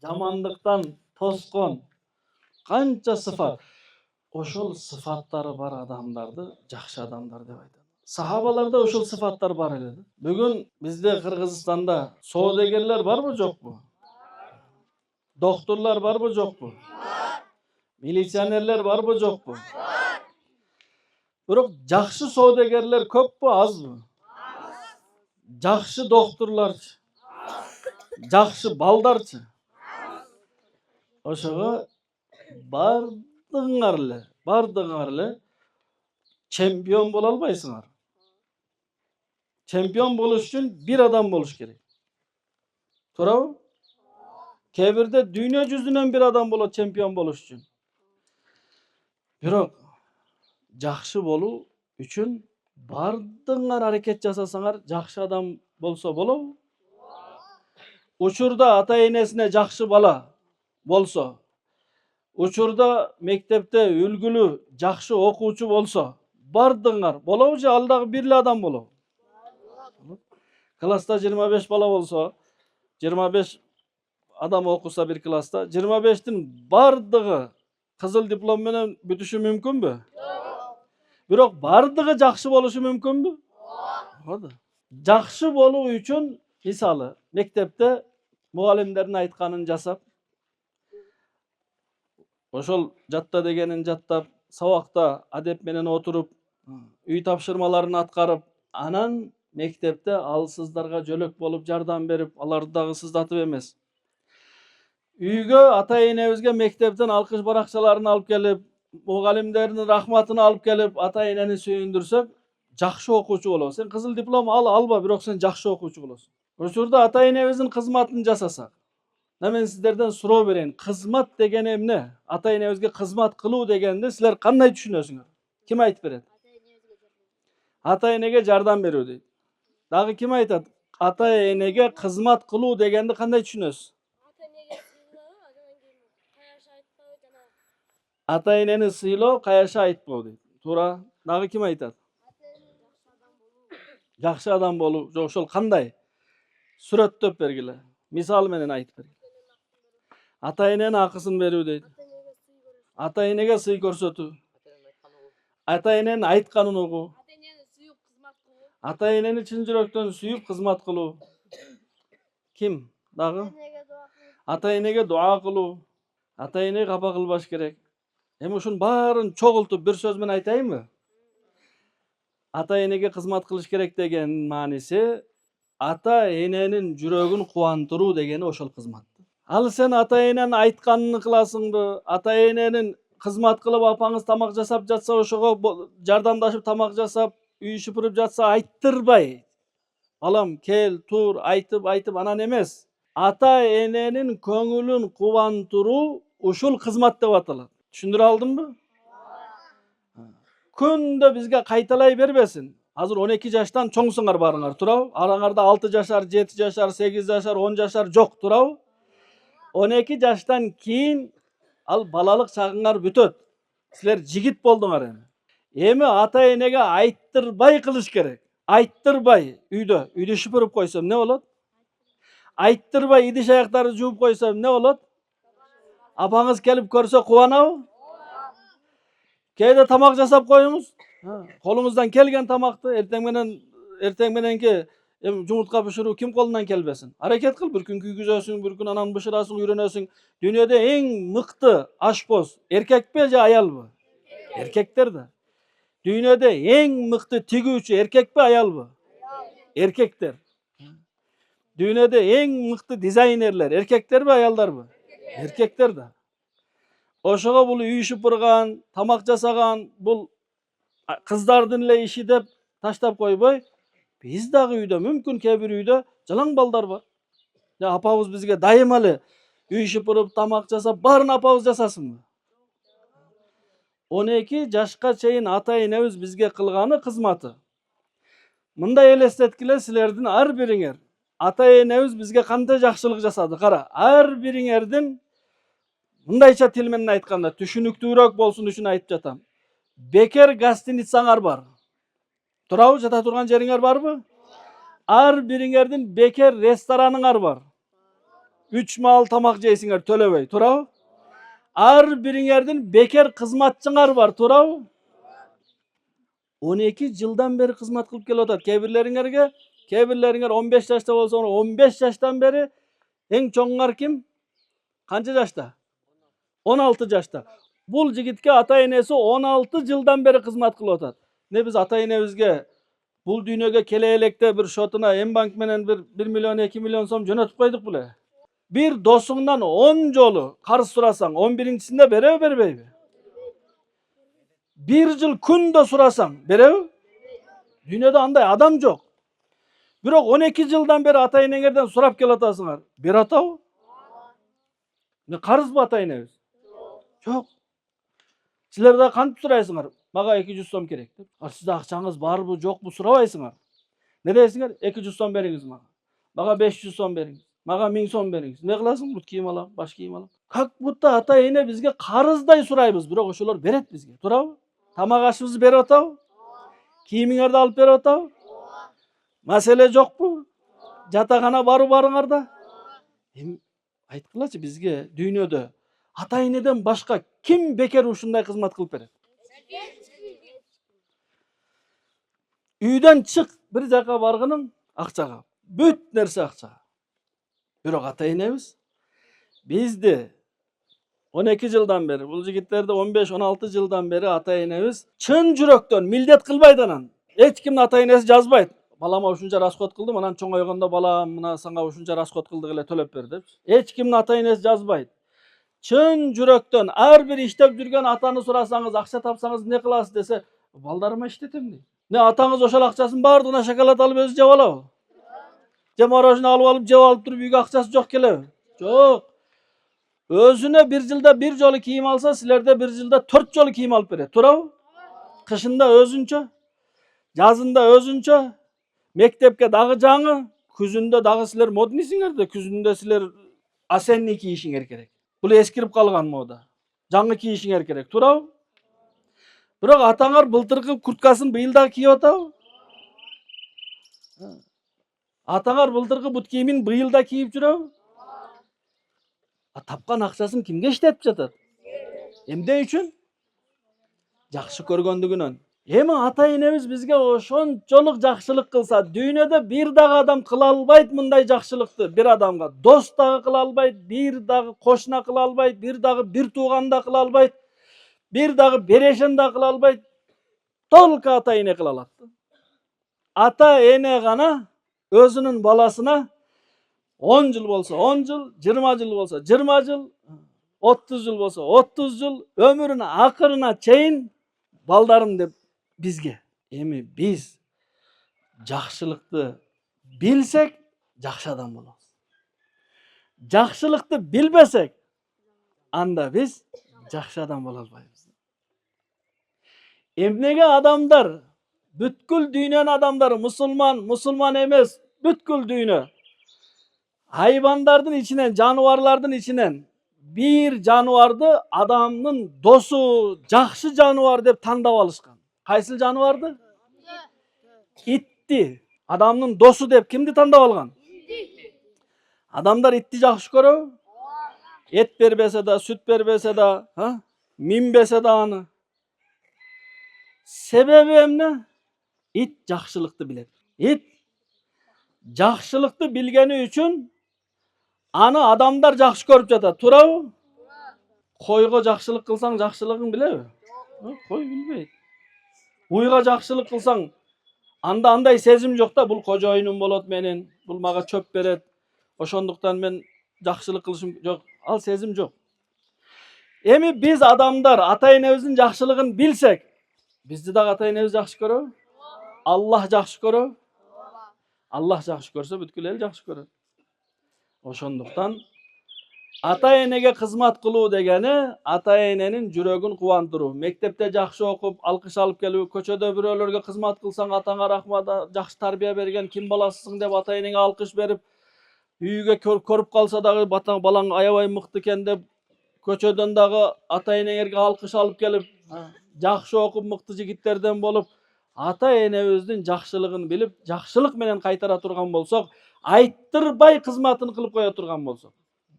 жамандыктан тоскон канча sıfat. Ошол sıfattары бар адамдарды жакшы адамдар деп айтат. Сахабаларда ошол sıfattар бар эле. Бүгүн бизде Кыргызстанда соодагерлер барбы жокпу? Доктурлар барбы жокпу? Милиционерлер барбы жокпу? Бирок жакшы соодагерлер көппү, азбы? Жакшы доктурларчы? Жакшы балдарчы? Ошого бардыгыңар эле чемпион боло албайсыңар. Чемпион болуш үчүн бир адам болуш керек. Туурабы? Кээ бирде дүйнө жүзүнөн бир адам болот чемпион болуш үчүн. Бирок жакшы болуу үчүн бардыгыңар аракет жасасаңар, жакшы адам болсо болобу? Учурда ата энесине жакшы бала болсо, учурда мектепте үлгүлүү жакшы окуучу болсо, бардыгыңар болобу же ал дагы бир эле адам болобу? Класста 25 бала болсо, 25 адам окуса bir класста, 25'tin бардыгы кызыл диплом менен бүтүшү мүмкүнбү? Бирок бардыгы жакшы болушу мүмкүнбү? Жакшы болуу үчүн мисалы мектепте мугалимдердин айтканын жасап, ошол жатта дегенин жаттап, сабакта адеп менен отуруп, үй тапшырмаларын аткарып, анан мектепте алсыздарга жөлөк болуп жардам берип, аларды дагы сыздатып эмес. Үйгө ата энебизге мектептен алкыш баракчаларын алып келип, мугалимдердин рахматын алып келип, ата энени сүйүндүрсөк, жакшы окуучу болобуз. Сен кызыл диплом алба, бирок сен жакшы окуучу болосуң. Учурда ата энебиздин кызматын жасасак, мен сиздерден суроо берейин. Кызмат деген эмне? Ата энебизге кызмат кылуу дегенди силер кандай түшүнөсүңөр? Ким айтып берет? Ата энеге жардам берүү дейт. Дагы ким айтат? Ата энеге кызмат кылуу дегенди кандай түшүнөсүз? Ата энени сыйлоо, каяша айтпоо дейт. Туура. Дагы ким айтат? Жакшы адам болуу. Жок, ошол кандай? Сүрөттөп бергиле. Мисал менен айтып бергиле. Ата эненин акысын берүү дейт. Ата энеге сый көрсөтүү. Ата эненин айтканын угуу. Ата энени чын жүрөктөн сүйүп кызмат кылуу. Ким? Дагы? Ата энеге дуа кылуу. Ата энеге капа кылбаш керек. Эми ушунун баарын чогултуп бир сөз менен айтайынбы? Ата энеге кызмат кылыш керек деген мааниси ата эненин жүрөгүн кубандыруу дегени ошол кызмат. Ал сен ата эненин айтканын кыласыңбы? Ата эненин кызмат кылып апаңыз тамак жасап жатса, ошого жардамдашып тамак жасап, үй шыпырып жатса айттырбай, балам кел, тур, айтып анан эмес. Ата эненин көңүлүн кубандыруу ушул кызмат деп аталат. Түшүндүрө алдымбы? Күндө бизге кайталай бербесин. Азыр 12 жаштан чоңсуңар барыңар, туурабы? Араңарда 6 жашар, 7 жашар, 8 жашар, 10 жашар жок, туурабы? 12 жаштан кийин ал балалык чагыңар бүтөт. Силер жигит болдуңар эми. Эми ата энеге айттырбай кылыш керек. Айттырбай үйдө шыпырып койсом не болот? Айттырбай идиш аяктарды жууп койсом не болот? Апаңыз келип көрсө кубанабы? Кээде тамак жасап коюңуз. Колуңуздан келген тамакты эртең мененки жумуртка бышыруу ким колунан келбесин? Аракет кыл, бир күн күйгүзөсүң, бир күн анан бышырасың, үйрөнөсүң. Дүйнөдө эң мыкты ашпоз эркекпи же аялбы? Эркектер да. Дүйнөдө эң мыкты тигүүчү эркекпи, аялбы? Эркектер. Дүйнөдө эң мыкты дизайнерлер эркектерби, аялдарбы? Эркектер да. Ошого бул үй шыпырган, тамак жасаган, бул кыздардын эле иши деп таштап койбой, биз дагы үйдө мүмкүн кээ бир үйдө жалаң балдар бар. Апабыз бизге дайыма эле үй шыпырып, тамак жасап, баарын апабыз жасасынбы? 12 жашка чейин ата энебиз бизге кылганы кызматы. Мындай элестеткиле силердин ар бириңер. Ата энебиз бизге кандай жакшылык жасады? Кара, ар бириңердин мындайча тил менен айтканда, түшүнүктүүрөөк болсун үчүн айтып жатам. Бекер гостиницаңар бар. Туурабы, жата турган жериңер барбы? Ар бириңердин бекер рестораныңар бар. 3 маал тамак жейсиңер төлөбөй, туурабы? Ар бириңердин бекер кызматчыңар бар, туурабы? 12 жылдан бери кызмат кылып келип атат. Кээ бирлериңер 15 жашта болсо, 15 жаштан бери. Эң чоңуңар ким? Канча жашта? 16 жашта. Бул жигитке ата-энеси 16 жылдан бери кызмат кылып атат. Не биз ата-энебизге бул дүйнөгө келе электе бир шотуна М-банк менен бир 1 миллион 2 миллион сом жөнөтүп койдук беле? Bir досуңдан 10 жолу карыз сурасаң, 11-синде береби, бербейби? 1 жыл күндө сурасаң, береби? Дүйнөдө андай адам жок. Бирок 12 жылдан бери ата-энеңерден сурап келип атасыңар. Бере атабы? Не карызбы ата-энебиз? Жок. Силер да кантип сурайсыңар? Мага 200 сом керек деп. Сизде акчаңыз барбы, жокпу сурабайсыңар. Не дейсиңер? 200 сом бериңиз мага. Мага 500 сом бериңиз. Мага 1000 сом бериңиз. Не кыласың? Бут кийим алам, баш кийим алам. Как будто ата-эне бизге карыздай сурайбыз, бирок ошолор берет бизге. Туурабы? Тамак ашыбызды берип атабы? Кийимиңерди алып берип атабы? Маселе жокпу? Жатакана барыңарда? Эми айткылачы, бизге дүйнөдө ата-энеден башка ким бекер ушундай кызмат кылып берет? Үйдөн чык, бир жака баргының акчага. Бүт нерсе акчага. Бирок ата-энебиз бизди 12 жылдан бери, бул жигиттерди 15-16 жылдан бери ата-энебиз чын жүрөктөн милдет кылбайт анан. Эч кимдин ата-энеси жазбайт. Балама ушунча расход кылдым, анан чоңойгондо балам мына сага ушунча расход кылдык эле төлөп бер деп. Эч кимдин ата-энеси жазбайт. Чын жүрөктөн ар бир иштеп жүргөн атаны сурасаңыз, акча тапсаңыз не кыласыз десе, балдарыма иштетем дейт. Не атаңыз ошол акчасын бардыгына шоколад алып өзү жеп алабы? Же мороженое алып жеп алып туруп үйгө акчасы жок келеби? Жок. Өзүнө bir жылда 1 жолу кийим алса, силерде 1 жылда 4 жолу кийим алып берет. Туурабы? Кышында өзүнчө, жазында өзүнчө, мектепке дагы жаңы, күзүндө дагы силер модныйсиңер да, күзүндө силер осенний кийишиңер керек. Бул эскирип калган мода. Жаңы кийишиңер керек. Туурабы? Бирок атаңар былтыркы курткасын быйыл дагы кийип атабы? Атаңар былтыркы бут кийимин быйыл да кийип жүрөбү? Тапкан акчасын кимге иштетип жатат? Эмне үчүн? Жакшы көргөндүгүнөн. Эми ата-энебиз бизге ошончолук жакшылык кылса, дүйнөдө бир дагы адам кыла албайт мындай жакшылыкты бир адамга. Дос дагы кыла албайт, бир дагы кошуна кыла албайт, бир дагы бир тууган да кыла албайт, бир дагы берешен да кыла албайт. Толку ата-эне кыла алат. Ата-эне гана өзүнүн баласына 10 жыл болсо 10 жыл, 20 жыл болсо 20 жыл, 30 жыл болсо 30 жыл, өмүрүнүн акырына чейин балдарым деп бизге. Эми биз жакшылыкты билсек, жакшы адам болобуз. Жакшылыкты билбесек, анда биз жакшы адам боло албайбыз. Эмнеге адамдар, бүткүл дүйнөнүн адамдары, мусулман эмес, бүткүл дүйнө hayvandardın içinden, janubарлардын içinden bir janubарды adamın dostu, жақшы жануар деп тандап алышкан. Кайсыл жануарды? Итти. Adamın dostu деп кимди тандап алган? Адамдар итти жақшы көрөбү? Эт бербесе да, сүт бербесе да, минбесе да аны. Себеби эмне? Ит жақшылыкты билет. Ит жақшылыкты билгени үчүн аны адамдар жақшы көрүп жатат. Туурабы? Койго жақшылык кылсаң, жақшылыгын билеби? Кой билбейт. Уйга жақшылык кылсаң, анда андай сезим жок да, бул кожоюнум болот менин, бул мага чөп берет. Ошондуктан мен жақшылык кылышым жок. Ал сезим жок. Эми биз адамдар ата-энебиздин жақшылыгын билсек, бизди дагы ата-энебиз жақшы көрөбү? Аллах жақшы көрөбү? Аллах жақшы көрсө бүткүл эл жақшы көрөт. Ошондуктан ата-энеге кызмат кылуу дегени ата-эненин жүрөгүн кубандыруу. Мектепте жакшы окуп, алкыш алып келүү, көчөдө бирөөлөргө кызмат кылсаң, атаңа рахмат, жакшы тарбия берген, ким баласысың деп ата-энеңе алкыш берип, үйгө көрүп калса дагы балаң аябай мыкты экен деп, көчөдөн дагы ата-энеңерге алкыш алып келип, жакшы окуп, мыкты жигиттерден болуп, ата-энебиздин жакшылыгын билип, жакшылык менен кайтара турган болсок, айттырбай кызматын кылып кое турган болсок,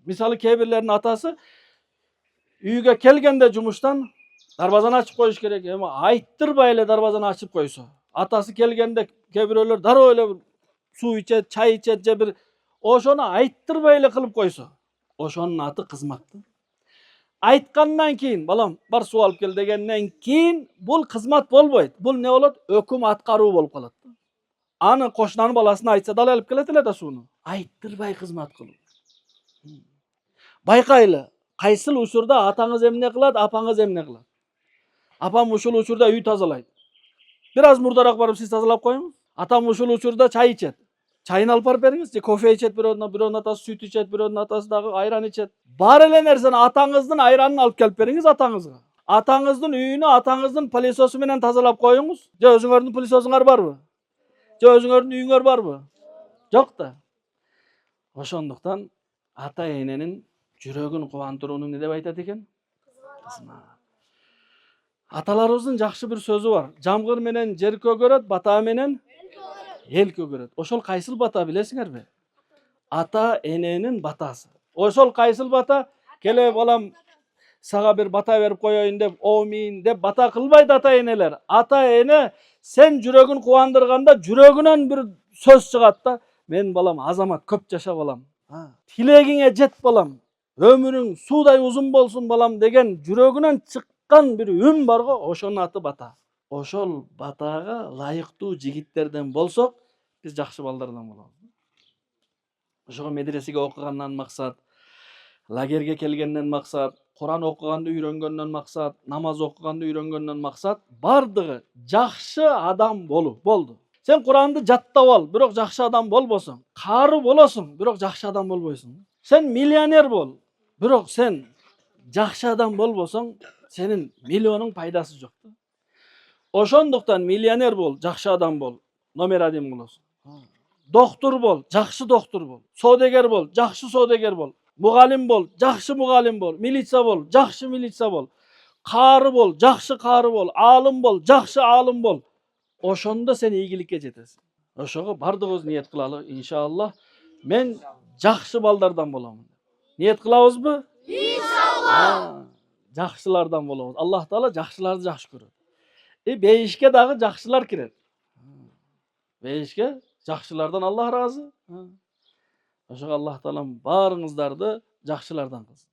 Misалы kebirlerin atası үйгө келгенде жумуштан дарбазаны ачып коюш керек. Эми айттырбай эле дарбазаны ачып койсо, атасы келгенде кээ бирөөлөр дароо эле суу ичет, чай ичет же бир ошону айттырбай эле кылып койсо, ошонун аты кызмат. Айткандан кийин, балам, бар суу алып кел дегенден кийин бул кызмат болбойт. Бул не болот? Өкүм аткаруу болуп калат. Аны кошунанын баласына айтса дал алып келет эле да сууну. Айттырбай кызмат кылуу. Байкайлы, кайсыл учурда атаңыз эмне кылат, апаңыз эмне кылат? Апам ушул учурда үй тазалайт. Бир аз мурдараак барып сиз тазалап коюңуз. Атам ушул учурда чай ичет. Чайын алып барып бериңиз. Же кофе ичет, бирөөнүн атасы сүт ичет, бирөөнүн атасы дагы айран ичет. Бар эле нерсени атаңыздын айранын алып келип бериңиз атаңызга. Атаңыздын үйүнү атаңыздын пылесосу менен тазалап коюңуз. Же өзүңөрдүн пылесосуңар барбы? Же өзүңөрдүн үйүңөр барбы? Жок да. Ошондуктан ата эненин жүрөгүн кубандырууну эмне деп айтат экен? Кызмат. Аталарыбыздын жакшы бир сөзү бар. Жамгыр менен жер көгөрөт, бата менен эл көгөрөт. Ошол кайсыл бата билесиңерби? Ата эненин батасы. Ошол кайсыл бата? Келе балам, сага бир бата берип коеюн деп, омин деп бата кылбайт ата энелер. Ата эне сен жүрөгүн кубандырганда жүрөгүнөн бир сөз чыгат да, мен балам азамат көп жаша балам. Тилегиңе жет балам. Өмүрүң суудай узун болсун балам деген жүрөгүнөн чыккан бир үн бар го, ошонун аты бата. Ошол батага ылайыктуу жигиттерден болсок, биз жакшы балдардан болобуз. Ошого медресеге окугандан максат, лагерге келгенден максат, Куран окуганды үйрөнгөндөн максат, намаз окуганды үйрөнгөндөн максат бардыгы жакшы адам болуу болду. Сен Куранды жаттап ал, бирок жакшы адам болбосоң, кары болосуң, бирок жакшы адам болбойсуң. Сен миллионер бол, бирок сен жакшы адам болбосоң, сенин миллионуң пайдасы жок. Ошондуктан миллионер бол, жакшы адам бол, номер 1 болосуң. Доктор бол, жакшы доктор бол. Соодагер бол, жакшы соодагер бол. Мугалим бол, жакшы мугалим бол. Милиция бол, жакшы милиция бол. Кары бол, жакшы кары бол. Аалым бол, жакшы аалым бол. Ошондо сен ийгиликке жетесиң. Ошого бардыгыбыз ниет кылалы, иншаллах. Мен жакшы балдардан болом. Ниет кылабызбы? Иншаллах. Жакшылардан болобуз. Аллах Таала жакшыларды жакшы көрөт. Бейишке дагы жакшылар кирет. Бейишке жакшылардан Аллах ыраазы. Ошого Аллах Таалам баарыңыздарды жакшылардан кылсын.